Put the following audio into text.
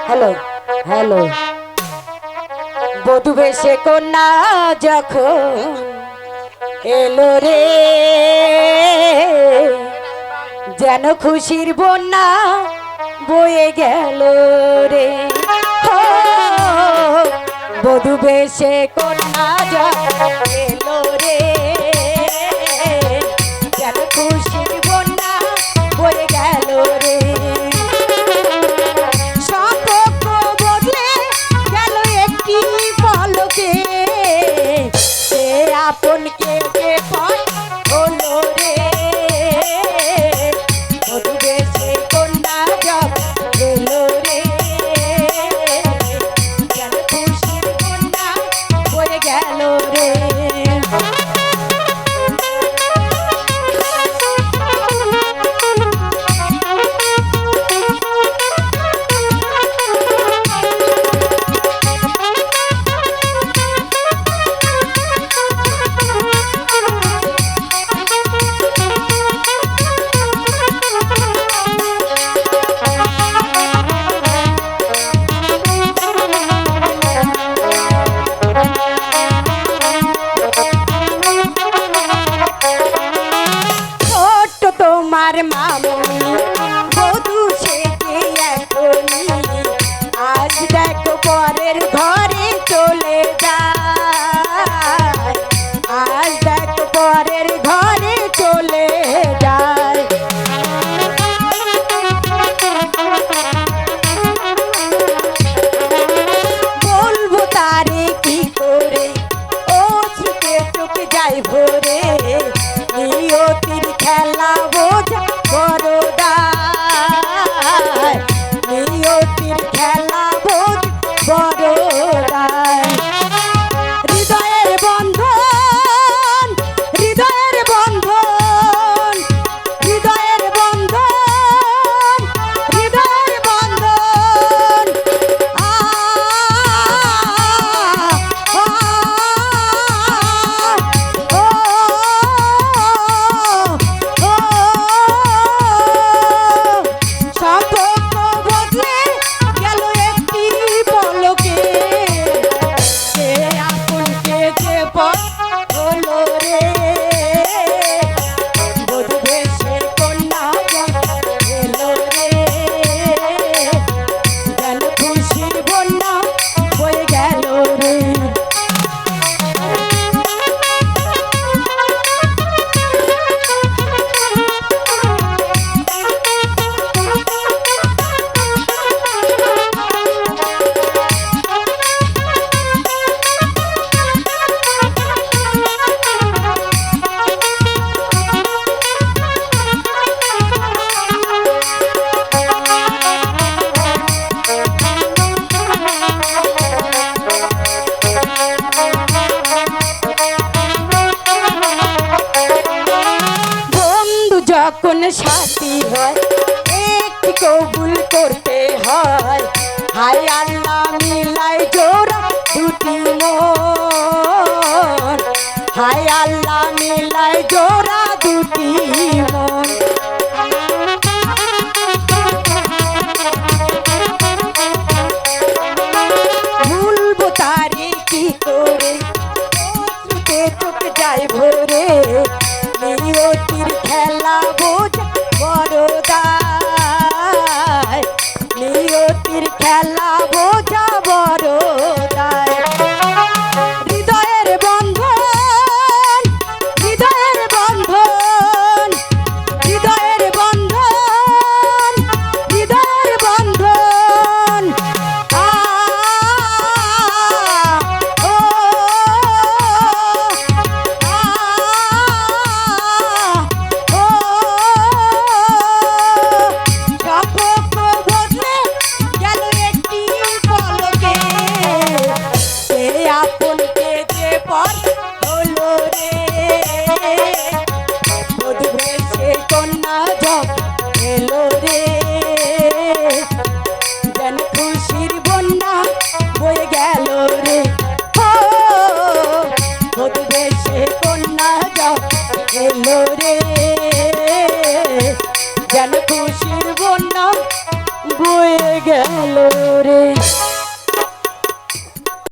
Hello hello বধূ বেশে কন্যা যখন এলো রে, যেন খুশির বন্যা বয়ে গেল রে। বধূ বেশে কন্যা যখন এলো রে, যেন খুশির বন্যা বয়ে গেল রে। আপন কে কে পথ হলো রে, বধূ বেশে কন্যা যখন এলো রে, যেন খুশির বন্যা বয়ে গেল রে। তোমার মামনি বধূ সেজে এখনি, আজ দেখো পরের ঘরে চলে যায়, আজ দেখো পরের ঘরে চলে যায়। বলবো তারে কি করে, ও ছুটে চোখে যাই ভরে, নিয়তির খেলা বোঝা বড় দায়, নিয়তির খেলা বোঝ বড় দায়। হৃদয়ের বন্ধন, হৃদয়ের বন্ধন, হৃদয়ের বন্ধন, হৃদয়ের বন্ধন। যখন সাথী হয় একটি কবুল করতে হয়, হায় আল্লাহ মিলাই জোড়া দুটি মন, হায় আল্লাহ মিলাই জোড়া দুটি মন। ভুলবো তারে কি করে, চোখে চোখ যাই ভরে, নিয়তির খেলা বোঝ বড় দায়, নিয়তির খেলা বোঝা বড় দায়। হৃদয়ের বন্ধন, হৃদয়ের বন্ধন, বয়ে গেল রে।